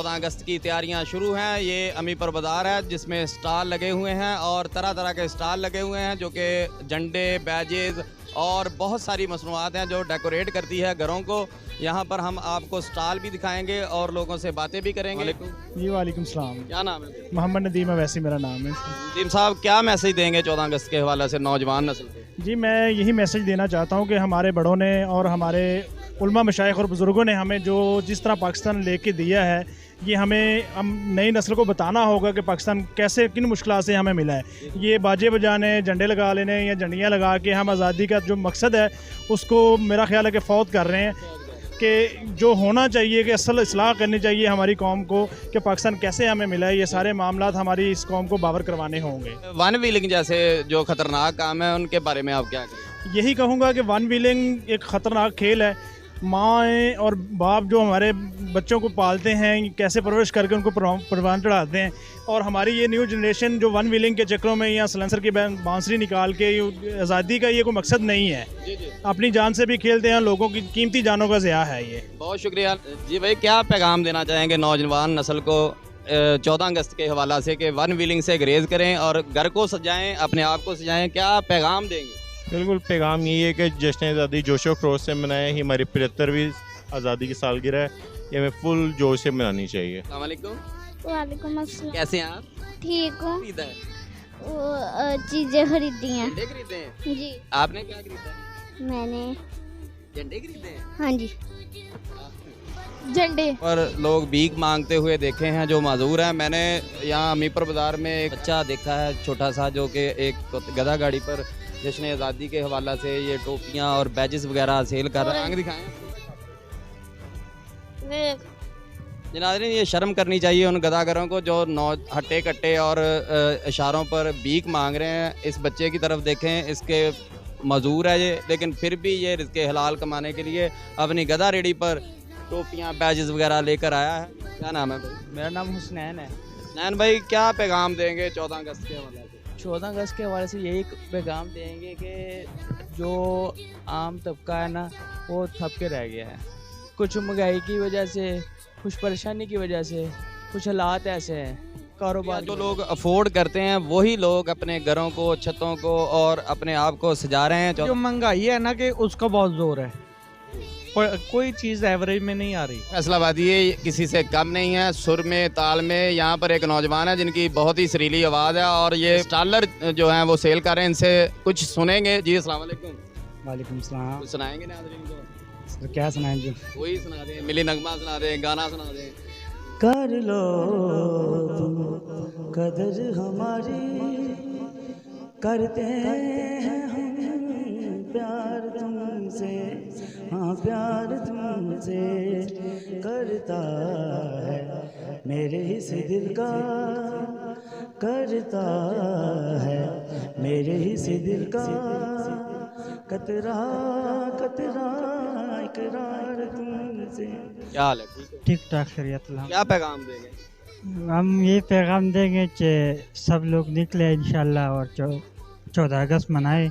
14 अगस्त की तैयारियां शुरू हैं। ये अमीपुर बाज़ार है जिसमें स्टॉल लगे हुए हैं और तरह तरह के स्टॉल लगे हुए हैं जो कि झंडे, बैजेज़ और बहुत सारी मसनूआत हैं जो डेकोरेट करती है घरों को। यहाँ पर हम आपको स्टॉल भी दिखाएंगे और लोगों से बातें भी करेंगे। जी वालेकुम सलाम। क्या नाम है? मोहम्मद नदीम वैसे मेरा नाम है। नदीम साहब, क्या मैसेज देंगे 14 अगस्त के हवाले से नौजवान नस्ल को? जी मैं यही मैसेज देना चाहता हूँ कि हमारे बड़ों ने और हमारे उलमा मशाइख और बुज़ुर्गों ने हमें जो जिस तरह पाकिस्तान लेके दिया है, ये हम नई नस्ल को बताना होगा कि पाकिस्तान कैसे किन मुश्किलात से हमें मिला है। ये बाजे बजाने, झंडे लगा लेने या झंडियाँ लगा के हम आज़ादी का जो मकसद है उसको मेरा ख्याल है कि फ़ौत कर रहे हैं। कि जो होना चाहिए कि असल इस्लाह करनी चाहिए हमारी कौम को कि पाकिस्तान कैसे हमें मिला है, ये सारे मामलात हमारी इस कौम को बावर करवाने होंगे। वन व्हीलिंग जैसे जो ख़तरनाक काम है उनके बारे में आप क्या कहें? यही कहूँगा कि वन व्हीलिंग एक ख़तरनाक खेल है। माँ और बाप जो हमारे बच्चों को पालते हैं, कैसे परवरिश करके उनको परवान चढ़ाते हैं, और हमारी ये न्यू जनरेशन जो वन व्हीलिंग के चक्रों में या सलेंसर की बांसुरी निकाल के, आज़ादी का ये कोई मकसद नहीं है। अपनी जान से भी खेलते हैं, लोगों की कीमती जानों का ज़िया है ये। बहुत शुक्रिया जी भाई। क्या पैगाम देना चाहेंगे नौजवान नस्ल को 14 अगस्त के हवाला से कि वन व्हीलिंग से ग्रेज करें और घर को सजाएं, अपने आप को सजाएं, क्या पैगाम देंगे? बिल्कुल, पैगाम यही है कि जश्न आज़ादी जोशो खरोश से मनाएं। ही हमारी 75वीं आज़ादी की सालगिरह है, ये हमें फुल जोश से मनानी चाहिए। अस्सलाम वालेकुम। वालेकुम अस्सलाम। कैसे हैं आप? ठीक हूँ। खरीदा है? वो चीज़ें खरीदी हैं। झंडे खरीदे हैं? जी। आपने क्या खरीदा है? मैंने झंडे खरीदे हैं? हाँ जी, झंडे। पर लोग भीख मांगते हुए देखे हैं जो माजूर हैं। मैंने यहाँ अमीपुर बाज़ार में एक बच्चा देखा है छोटा सा, जो कि एक गधा गाड़ी पर जश्न आज़ादी के हवाला से ये टोपियाँ और बैजेस वगैरह सेल कर रहा है। आगे दिखाएं जनाब, ये शर्म करनी चाहिए उन गदागरों को जो हट्टे कट्टे और इशारों पर भीख मांग रहे हैं। इस बच्चे की तरफ देखें, इसके मजूर है ये, लेकिन फिर भी ये रिज़्क़े हलाल कमाने के लिए अपनी गधा रेडी पर टोपियाँ, बैजेस वगैरह लेकर आया है। क्या नाम है भाई? मेरा नाम हुसनैन है। हुसनैन भाई, क्या पैगाम देंगे 14 अगस्त के हवाले से? 14 अगस्त के हवाले से यही पैगाम देंगे कि जो आम तबका है ना, वो थप के रह गया है। कुछ महंगाई की वजह से, कुछ परेशानी की वजह से, कुछ हालात ऐसे हैं। कारोबार जो लोग अफोर्ड करते हैं वही लोग अपने घरों को, छतों को और अपने आप को सजा रहे हैं। जो महंगाई है ना, कि उसका बहुत जोर है, कोई चीज़ एवरेज में नहीं आ रही। फैसलाबादी किसी से कम नहीं है, सुर में, ताल में। यहाँ पर एक नौजवान है जिनकी बहुत ही सुरीली आवाज़ है और ये स्टॉलर जो हैं वो सेल कर रहे हैं। इनसे कुछ सुनेंगे। जी अस्सलाम वालेकुम। वालेकुम सलाम। कुछ सुनाएंगे नाज़रीन को? क्या सुनाएं जी? कोई सुना दें, मिली नगमा सुना दें, गाना सुना दें। कर लो तुम कदर हमारी, करते हैं हम प्यार तुमसे, हाँ प्यार तुमसे करता है मेरे इस दिल का, करता है मेरे इस दिल का, कतरा कतरा इकरार तुमसे। क्या हाल है? ठीक है? ठीक ठाक खैरियत। क्या पैगाम देंगे? हम ये पैगाम देंगे कि सब लोग निकले इंशाल्लाह और 14 अगस्त मनाए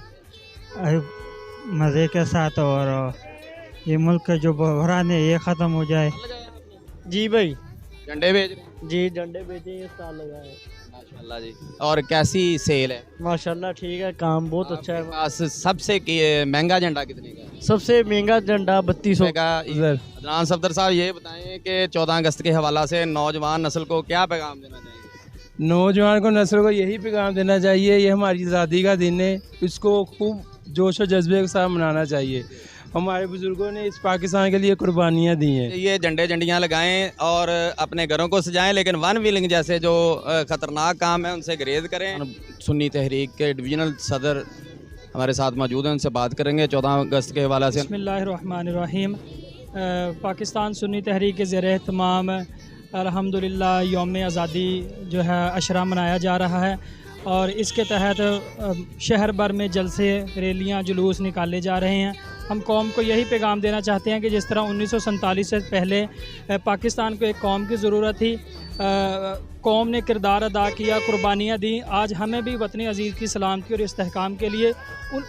मज़े के साथ, और ये मुल्क का जो बहरान है ये ख़त्म हो जाए। जी भाई, झंडे बेच रहे हैं? जी झंडे बेचे, स्टॉल लगाए। माशाल्लाह जी। और कैसी सेल है? माशाल्लाह ठीक है, काम बहुत अच्छा है। पास सबसे महंगा झंडा कितने का है? सबसे महंगा झंडा 3200 का। अदनान सफदर साहब, ये बताएं कि 14 अगस्त के हवाला से नौजवान नस्ल को क्या पैगाम देना चाहिए? नौजवान को नस्ल को यही पैगाम देना चाहिए, ये हमारी आज़ादी का दिन है, इसको खूब जोश और जज्बे के साथ मनाना चाहिए। हमारे बुजुर्गों ने इस पाकिस्तान के लिए कुर्बानियाँ दी हैं। ये झंडे झंडियाँ लगाएं और अपने घरों को सजाएं, लेकिन वन व्हीलिंग जैसे जो ख़तरनाक काम है उनसे ग्रेज करें। सुन्नी तहरीक के डिवीज़नल सदर हमारे साथ मौजूद हैं, उनसे बात करेंगे 14 अगस्त के हवाले से। बिस्मिल्लाहिर्रहमानिर्रहीम। पाकिस्तान सुन्नी तहरीक के ज़ेर एहतमाम अल्हम्दुलिल्लाह यौम आज़ादी जो है अशरा मनाया जा रहा है, और इसके तहत शहर भर में जलसे, रैलियाँ, जुलूस निकाले जा रहे हैं। हम कौम को यही पैगाम देना चाहते हैं कि जिस तरह 1947 से पहले पाकिस्तान को एक कौम की ज़रूरत थी, कौम ने किरदार अदा किया, कुर्बानियाँ दी। आज हमें भी वतन अज़ीज़ की सलामती और इस्तेहकाम के लिए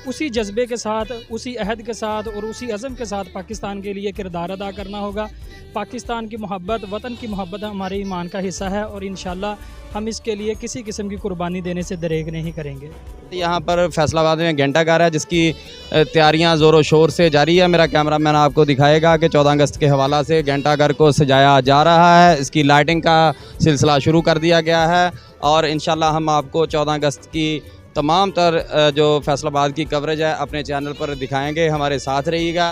उसी जज्बे के साथ, उसी अहद के साथ और उसी अज़म के साथ पाकिस्तान के लिए किरदार अदा करना होगा। पाकिस्तान की मोहब्बत, वतन की मोहब्बत हमारे ईमान का हिस्सा है और इंशाल्लाह हम इसके लिए किसी किस्म की कुर्बानी देने से दरेग नहीं करेंगे। यहाँ पर फैसलाबाद में घंटाघर है जिसकी तैयारियां ज़ोरों शोर से जारी है। मेरा कैमरामैन आपको दिखाएगा कि 14 अगस्त के हवाला से घंटाघर को सजाया जा रहा है। इसकी लाइटिंग का सिलसिला शुरू कर दिया गया है और इंशाल्लाह हम आपको 14 अगस्त की तमाम तर जो फैसलाबाद की कवरेज है अपने चैनल पर दिखाएंगे। हमारे साथ रहिएगा।